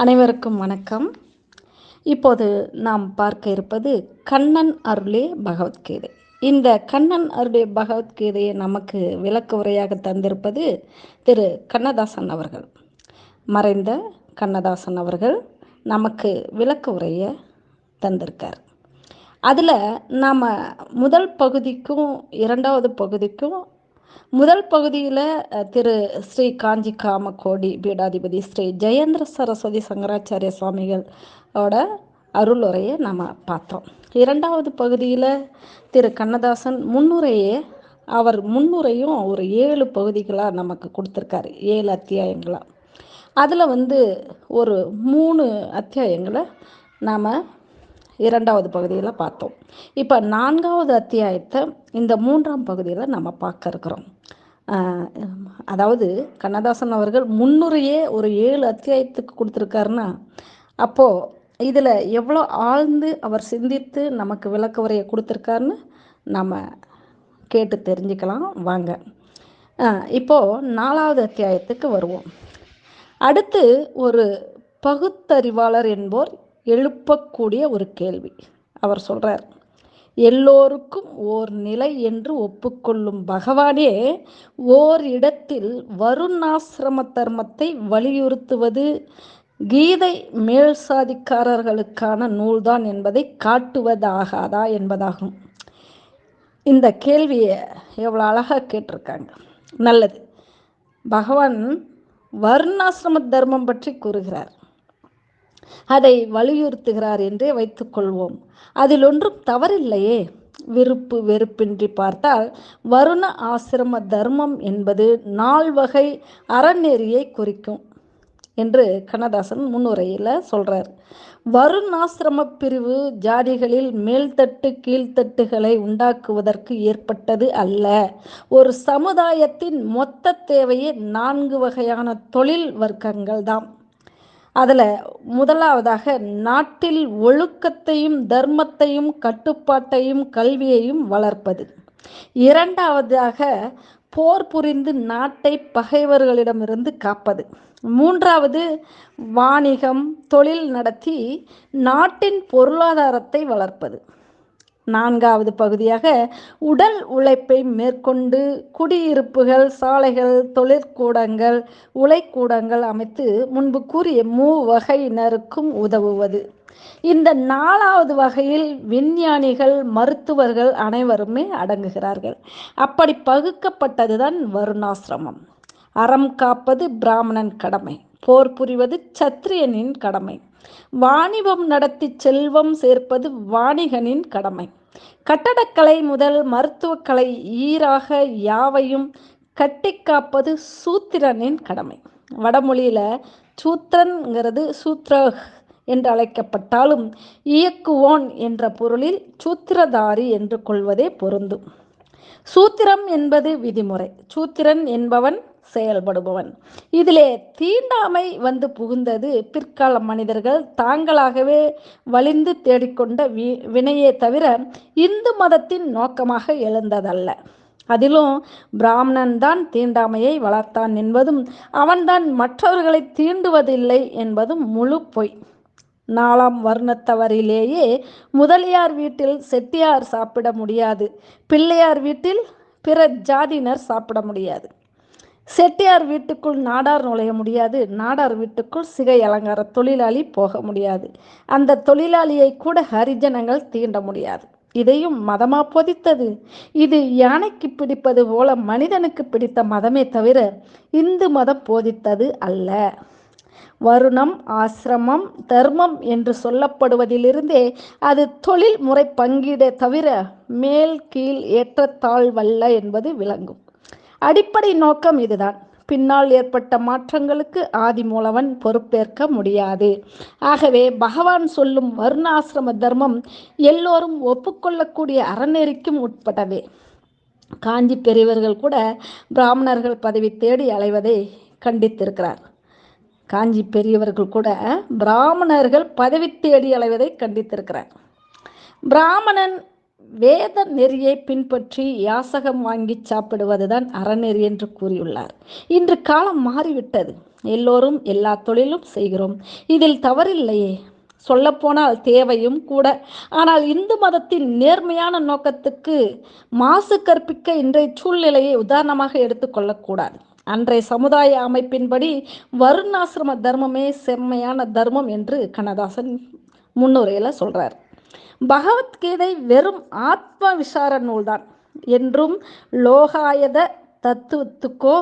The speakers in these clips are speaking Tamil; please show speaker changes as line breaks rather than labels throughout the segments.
அனைவருக்கும் வணக்கம். இப்போது நாம் பார்க்க இருப்பது கண்ணன் அருளே பகவத்கீதை. இந்த கண்ணன் அருளே பகவத்கீதையை நமக்கு விளக்க உரையாக தந்திருப்பது திரு கண்ணதாசன் அவர்கள். மறைந்த கண்ணதாசன் அவர்கள் நமக்கு விளக்க உரையை தந்திருக்கார். அதில் நாம் முதல் பகுதிக்கும் இரண்டாவது பகுதிக்கும் முதல் பகுதியில் திரு ஸ்ரீ காஞ்சி காமகோடி பீடாதிபதி ஸ்ரீ ஜெயேந்திர சரஸ்வதி சங்கராச்சாரிய சுவாமிகளோட அருளுரையை நம்ம பார்த்தோம். இரண்டாவது பகுதியில் திரு கண்ணதாசன் அவர் முன்னுரையும் ஒரு 7 பகுதிகளாக நமக்கு கொடுத்துருக்காரு, 7 அத்தியாயங்களாக. அதில் ஒரு 3 அத்தியாயங்களை நாம் இரண்டாவது பகுதியில் பார்த்தோம். இப்போ 4வது அத்தியாயத்தை இந்த 3ஆம் பகுதியில் நம்ம பார்க்க இருக்கிறோம். அதாவது கண்ணதாசன் அவர்கள் முன்னுரையே ஒரு 7 அத்தியாயத்துக்கு கொடுத்துருக்காருன்னா, அப்போது இதில் எவ்வளோ ஆழ்ந்து அவர் சிந்தித்து நமக்கு விளக்க உரையை கொடுத்துருக்காருன்னு நம்ம கேட்டு தெரிஞ்சுக்கலாம். வாங்க இப்போது 4வது அத்தியாயத்துக்கு வருவோம். அடுத்து ஒரு பகுத்தறிவாளர் என்போர் எழுப்பக்கூடிய ஒரு கேள்வி. அவர் சொல்கிறார், எல்லோருக்கும் ஓர் நிலை என்று ஒப்புக்கொள்ளும் பகவானே ஓர் இடத்தில் வருணாசிரம தர்மத்தை வலியுறுத்துவது கீதை மேல் சாதிக்காரர்களுக்கான நூல்தான் என்பதை காட்டுவதாகாதா என்பதாகும். இந்த கேள்வியை எவ்வளோ அழகாக கேட்டிருக்காங்க. நல்லது. பகவான் வருணாசிரம தர்மம் பற்றி கூறுகிறார், அதை வலியுறுத்துகிறார் என்றே வைத்துக்கொள்வோம். அதில் ஒன்றும் தவறில்லையே. விருப்பு வெறுப்பின்றி பார்த்தால் வருண ஆசிரம தர்மம் என்பது 4 வகை அறநெறியை குறிக்கும் என்று கண்ணதாசன் முன்னுரையில் சொல்கிறார். வருணாசிரம பிரிவு ஜாதிகளில் மேல்தட்டு கீழ்த்தட்டுகளை உண்டாக்குவதற்கு ஏற்பட்டது அல்ல. ஒரு சமுதாயத்தின் மொத்த தேவையே 4 வகையான தொழில் வர்க்கங்கள் தான். அதில் முதலாவதாக நாட்டில் ஒழுக்கத்தையும் தர்மத்தையும் கட்டுப்பாட்டையும் கல்வியையும் வளர்ப்பது. இரண்டாவதாக போர் புரிந்து நாட்டை பகைவர்களிடமிருந்து காப்பது. மூன்றாவது வாணிகம் தொழில் நடத்தி நாட்டின் பொருளாதாரத்தை வளர்ப்பது. 4வது பகுதியாக உடல் உழைப்பை மேற்கொண்டு குடியிருப்புகள், சாலைகள், தொழிற்கூடங்கள், உலைக்கூடங்கள் அமைத்து முன்பு கூறிய 3 வகையினருக்கும் உதவுவது. இந்த 4வது வகையில் விஞ்ஞானிகள், மருத்துவர்கள் அனைவருமே அடங்குகிறார்கள். அப்படி பகுக்கப்பட்டதுதான் வருணாசிரமம். அறம் காப்பது பிராமணன் கடமை, போர் புரிவது சத்திரியனின் கடமை, வாணிபம் நடத்தி செல்வம் சேர்ப்பது வாணிகனின் கடமை, கட்டடக்கலை முதல் மருத்துவக்கலை ஈராக யாவையும் கட்டி காப்பது சூத்திரனின் கடமை. வடமொழியில் சூத்திரன்கிறது சூத்ர என்று அழைக்கப்பட்டாலும் இயக்குவோன் என்ற பொருளில் சூத்திரதாரி என்று கொள்வதே பொருந்தும். சூத்திரம் என்பது விதிமுறை, சூத்திரன் என்பவன் செயல்படுபவன். இதிலே தீண்டாமை புகுந்தது பிற்கால மனிதர்கள் தாங்களாகவே வலிந்து தேடிக்கொண்ட வினையே தவிர இந்து மதத்தின் நோக்கமாக எழுந்ததல்ல. அதிலும் பிராமணன் தான் தீண்டாமையை வளர்த்தான் என்பதும் அவன்தான் மற்றவர்களை தீண்டுவதில்லை என்பதும் முழு பொய். 4ஆம் வர்ணத்தவரிலேயே முதலியார் வீட்டில் செட்டியார் சாப்பிட முடியாது, பிள்ளையார் வீட்டில் பிற ஜாதியினர் சாப்பிட முடியாது. செட்டியார் வீட்டுக்குள் நாடார் நுழைய முடியாது, நாடார் வீட்டுக்குள் சிகை அலங்கார தொழிலாளி போக முடியாது, அந்த தொழிலாளியை கூட ஹரிஜனங்கள் தீண்ட முடியாது. இதையும் மதமா போதித்தது? இது யானைக்கு பிடிப்பது போல மனிதனுக்கு பிடித்த மதமே தவிர இந்து மதம் போதித்தது அல்ல. வருணம், ஆசிரமம், தர்மம் என்று சொல்லப்படுவதிலிருந்தே அது தொழில் முறை பங்கீடே தவிர மேல் கீழ் ஏற்றத்தாழ்வல்ல என்பது விளங்கும். அடிப்படை நோக்கம் இதுதான். பின்னால் ஏற்பட்ட மாற்றங்களுக்கு ஆதி மூலவன் பொறுப்பேற்க முடியாது. ஆகவே பகவான் சொல்லும் வருணாசிரம தர்மம் எல்லோரும் ஒப்புக்கொள்ளக்கூடிய அறநெறிக்கும் உட்பட்டதே. காஞ்சி பெரியவர்கள் கூட பிராமணர்கள் பதவி தேடி அலைவதை கண்டித்திருக்கிறார். காஞ்சி பெரியவர்கள் கூட பிராமணர்கள் பதவி தேடி அலைவதை கண்டித்திருக்கிறார். பிராமணன் வேத நெறியை பின்பற்றி யாசகம் வாங்கி சாப்பிடுவதுதான் அறநெறி என்று கூறியுள்ளார். இன்று காலம் மாறிவிட்டது. எல்லோரும் எல்லா தொழிலும் செய்கிறோம். இதில் தவறில்லையே. சொல்லப்போனால் தேவையும் கூட. ஆனால் இந்து மதத்தின் நேர்மையான நோக்கத்துக்கு மாசு கற்பிக்க இன்றைய சூழ்நிலையை உதாரணமாக எடுத்துக்கொள்ளக்கூடாது. அன்றைய சமுதாய அமைப்பின்படி வருணாசிரம தர்மமே செம்மையான தர்மம் என்று கண்ணதாசன் முன்னுரையில் சொல்றார். பகவத்கீதை வெறும் ஆத்ம விசார நூல்தான் என்றும் லோகாயத தத்துவத்துக்கோ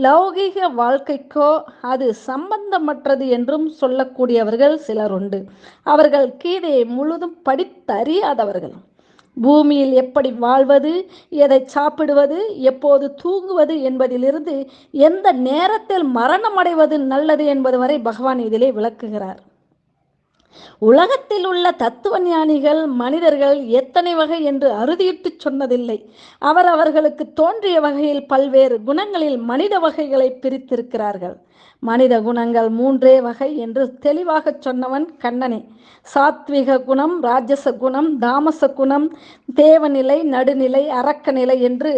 லௌகீக வாழ்க்கைக்கோ அது சம்பந்தமற்றது என்றும் சொல்லக்கூடியவர்கள் சிலர் உண்டு. அவர்கள் கீதையை முழுதும் படித்தறியாதவர்கள். பூமியில் எப்படி வாழ்வது, எதை சாப்பிடுவது, எப்போது தூங்குவது என்பதிலிருந்து எந்த நேரத்தில் மரணம் அடைவது நல்லது என்பது வரை பகவான் இதிலே விளக்குகிறார். உலகத்தில் உள்ள தத்துவ ஞானிகள் மனிதர்கள் எத்தனை வகை என்று அறுதியிட்டு சொன்னதில்லை. அவர்களுக்கு தோன்றிய வகையில் பல்வேறு குணங்களில் மனித வகைகளை பிரித்திருக்கிறார்கள். மனித குணங்கள் 3 வகை என்று தெளிவாக சொன்னவன் கண்ணனே. சாத்விக குணம், ராஜச குணம், தாமச குணம், தேவநிலை, நடுநிலை, அரக்கநிலை என்று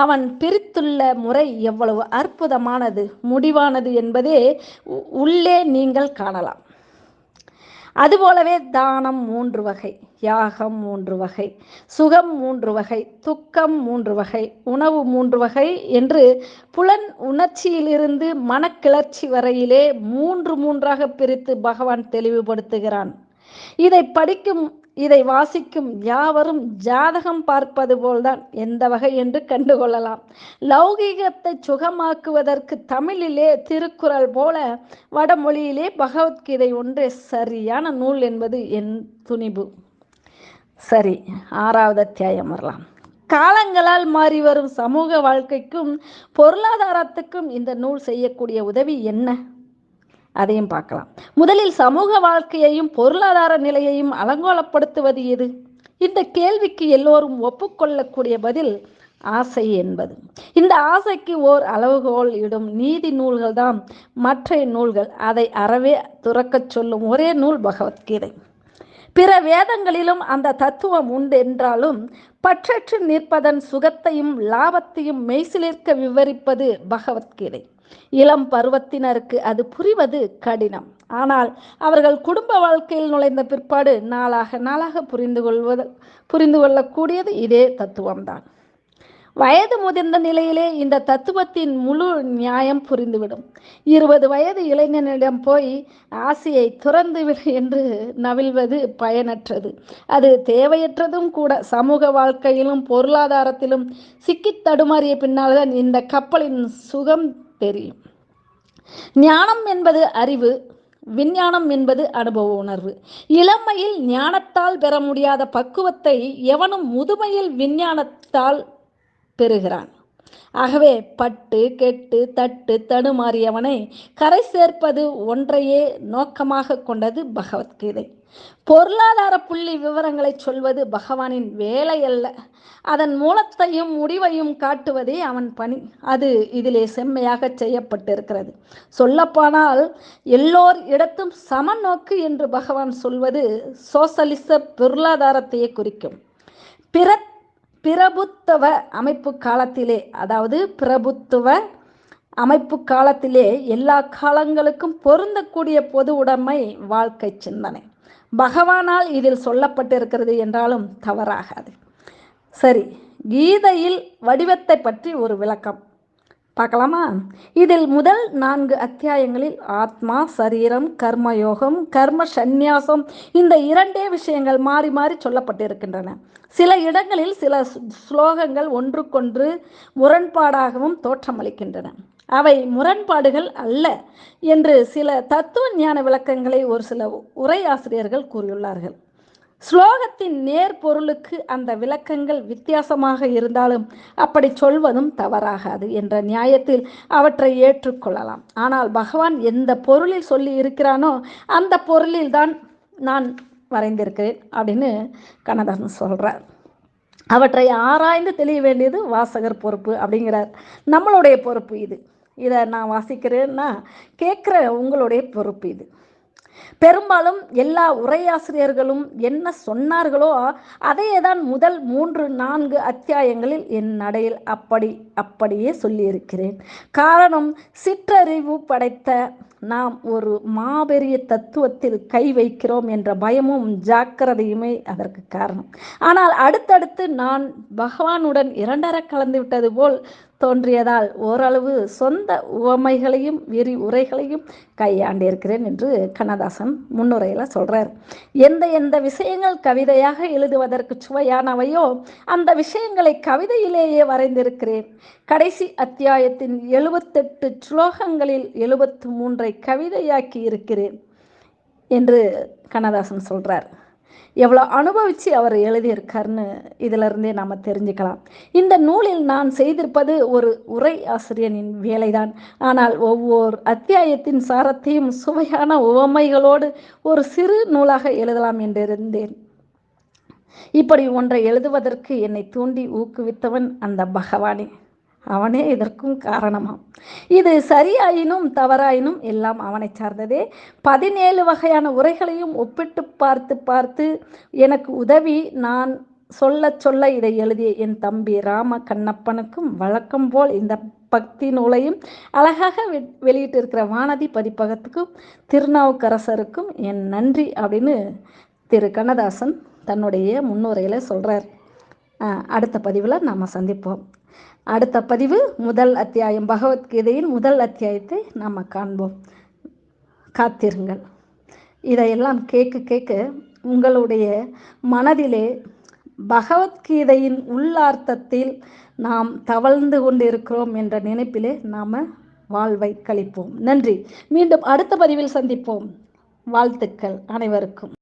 அவன் பிரித்துள்ள முறை எவ்வளவு அற்புதமானது, முடிவானது என்பதே உள்ளே நீங்கள் காணலாம். அதுபோலவே தானம் 3 வகை, யாகம் 3 வகை, சுகம் 3 வகை, துக்கம் 3 வகை, உணவு 3 வகை என்று புலன் உணர்ச்சியிலிருந்து மனக்கிளர்ச்சி வரையிலே 3 பிரித்து பகவான் தெளிவுபடுத்துகிறான். இதை வாசிக்கும் யாவரும் ஜாதகம் பார்ப்பது போல்தான் எந்த வகை என்று கண்டுகொள்ளலாம். லௌகீகத்தை சுகமாக்குவதற்கு தமிழிலே திருக்குறள் போல வடமொழியிலே பகவத்கீதை ஒன்றே சரியான நூல் என்பது என் துணிவு. சரி, 6வது அத்தியாயம் வரலாம். காலங்களால் மாறி வரும் சமூக வாழ்க்கைக்கும் பொருளாதாரத்துக்கும் இந்த நூல் செய்யக்கூடிய உதவி என்ன? அதையும் பார்க்கலாம். முதலில் சமூக வாழ்க்கையையும் பொருளாதார நிலையையும் அலங்கோலப்படுத்துவது எது? இந்த கேள்விக்கு எல்லோரும் ஒப்புக்கொள்ளக்கூடிய பதில் ஆசை என்பது. இந்த ஆசைக்கு ஓர் அளவுகோல் இடும் நீதி நூல்கள் தான் மற்ற நூல்கள். அதை அறவே துறக்கச் சொல்லும் ஒரே நூல் பகவத்கீதை. பிற வேதங்களிலும் அந்த தத்துவம் உண்டு என்றாலும் பற்றற்று நிற்பதன் சுகத்தையும் லாபத்தையும் மெய்சிலிர்க்க விவரிப்பது பகவத்கீதை. இளம் பருவத்தினருக்கு அது புரிவது கடினம். ஆனால் அவர்கள் குடும்ப வாழ்க்கையில் நுழைந்த பிற்பாடு நாளாக புரிந்து கொள்ளக்கூடியது இதே தத்துவம்தான். வயது முதிர்ந்த நிலையிலே இந்த தத்துவத்தின் முழு நியாயம் புரிந்துவிடும். 20 வயது இளைஞனிடம் போய் ஆசையை துறந்துவிடு என்று நவில்வது பயனற்றது. அது தேவையற்றதும் கூட. சமூக வாழ்க்கையிலும் பொருளாதாரத்திலும் சிக்கி தடுமாறிய பின்னால்தான் இந்த கப்பலின் சுகம் தெரியும். ஞானம் என்பது அறிவு, விஞ்ஞானம் என்பது அனுபவ உணர்வு. இளமையில் ஞானத்தால் பெற முடியாத பக்குவத்தை எவனும் முதுமையில் விஞ்ஞானத்தால் பெறுகிறான். ஆகவே பட்டு கெட்டு தட்டு தடுமாறியவனை கரை சேர்ப்பது ஒன்றையே நோக்கமாக கொண்டது பகவத்கீதை. பொருளாதார புள்ளி விவரங்களை சொல்வது பகவானின் வேலை அல்ல. அதன் மூலத்தையும் முடிவையும் காட்டுவதே அவன் பணி. அது இதிலே செம்மையாக செய்யப்பட்டிருக்கிறது. சொல்லப்போனால் எல்லோர் இடத்தும் சமநோக்கு என்று பகவான் சொல்வது சோசலிச பொருளாதாரத்தையே குறிக்கும். பிரபுத்துவ அமைப்பு காலத்திலே, அதாவது பிரபுத்துவ அமைப்பு காலத்திலே எல்லா காலங்களுக்கும் பொருந்தக்கூடிய பொது உடைமை வாழ்க்கை சிந்தனை பகவானால் இதில் சொல்லப்பட்டிருக்கிறது என்றாலும் தவறாகாது. சரி, கீதையில் வடிவத்தை பற்றி ஒரு விளக்கம் பார்க்கலாமா? இதில் முதல் 4 அத்தியாயங்களில் ஆத்மா, சரீரம், கர்மயோகம், கர்ம சந்நியாசம் இந்த 2 விஷயங்கள் மாறி மாறி சொல்லப்பட்டிருக்கின்றன. சில இடங்களில் சில ஸ்லோகங்கள் ஒன்றுக்கொன்று முரண்பாடாகவும் தோற்றமளிக்கின்றன. அவை முரண்பாடுகள் அல்ல என்று சில தத்துவ ஞான விளக்கங்களை ஒரு சில உரையாசிரியர்கள் கூறியுள்ளார்கள். ஸ்லோகத்தின் நேர் பொருளுக்கு அந்த விளக்கங்கள் வித்தியாசமாக இருந்தாலும் அப்படி சொல்வதும் தவறாகாது என்ற நியாயத்தில் அவற்றை ஏற்றுக்கொள்ளலாம். ஆனால் பகவான் எந்த பொருளில் சொல்லி இருக்கிறானோ அந்த பொருளில் தான் நான் வரைந்திருக்கிறேன் அப்படின்னு கண்ணதாசன் சொல்கிறார். அவற்றை ஆராய்ந்து தெளிய வேண்டியது வாசகர் பொறுப்பு அப்படிங்கிறார். நம்மளுடைய பொறுப்பு இது. இதை நான் வாசிக்கிறேன்னா கேட்குற உங்களுடைய பொறுப்பு இது. பெரும்பாலும் எல்லா உரையாசிரியர்களும் என்ன சொன்னார்களோ அதையே தான் முதல் 3-4 அத்தியாயங்களில் என் நடையில் அப்படியே சொல்லியிருக்கிறேன். காரணம், சிற்றறிவு படைத்த நாம் ஒரு மாபெரிய தத்துவத்தில் கை வைக்கிறோம் என்ற பயமும் ஜாக்கிரதையுமே அதற்கு காரணம். ஆனால் அடுத்தடுத்து நான் பகவானுடன் இரண்டர கலந்து விட்டது போல் தோன்றியதால் ஓரளவு சொந்த உவமைகளையும் விரிவுரைகளையும் கையாண்டிருக்கிறேன் என்று கண்ணதாசன் முன்னுரையில் சொல்கிறார். எந்த விஷயங்கள் கவிதையாக எழுதுவதற்கு சுவையானவையோ அந்த விஷயங்களை கவிதையிலேயே வரைந்திருக்கிறேன். கடைசி அத்தியாயத்தின் 78 ஸ்லோகங்களில் 73 கவிதையாக்கி இருக்கிறேன் என்று கண்ணதாசன் சொல்கிறார். எவ்வளோ அனுபவித்து அவர் எழுதியிருக்காருன்னு இதிலிருந்தே நாம் தெரிஞ்சுக்கலாம். இந்த நூலில் நான் செய்திருப்பது ஒரு உரை ஆசிரியனின் வேலைதான். ஆனால் ஒவ்வொரு அத்தியாயத்தின் சாரத்தையும் சுவையான உவமைகளோடு ஒரு சிறு நூலாக எழுதலாம் என்றிருந்தேன். இப்படி ஒன்றை எழுதுவதற்கு என்னை தூண்டி ஊக்குவித்தவன் அந்த பகவானே. அவனே இதற்கும் காரணமாம். இது சரியாயினும் தவறாயினும் எல்லாம் அவனை சார்ந்ததே. 17 வகையான உரைகளையும் ஒப்பிட்டு பார்த்து எனக்கு உதவி நான் சொல்ல இதை எழுதிய என் தம்பி ராம கண்ணப்பனுக்கும் வழக்கம் போல் இந்த பக்தி நூலையும் அழகாக வெளியிட்டிருக்கிற வானதி பதிப்பகத்துக்கும் திருநாவுக்கரசருக்கும் என் நன்றி அப்படின்னு திரு கண்ணதாசன் தன்னுடைய முன்னுரையில் சொல்கிறார். அடுத்த பதிவில் நாம் சந்திப்போம். அடுத்த பதிவு முதல் அத்தியாயம், பகவத்கீதையின் முதல் அத்தியாயத்தை நாம் காண்போம். காத்திருங்கள். இதையெல்லாம் கேட்க உங்களுடைய மனதிலே பகவத்கீதையின் உள்ளார்த்தத்தில் நாம் தவழ்ந்து கொண்டிருக்கிறோம் என்ற நினைப்பிலே நாம் வாழ்வை கழிப்போம். நன்றி. மீண்டும் அடுத்த பதிவில் சந்திப்போம். வாழ்த்துக்கள் அனைவருக்கும்.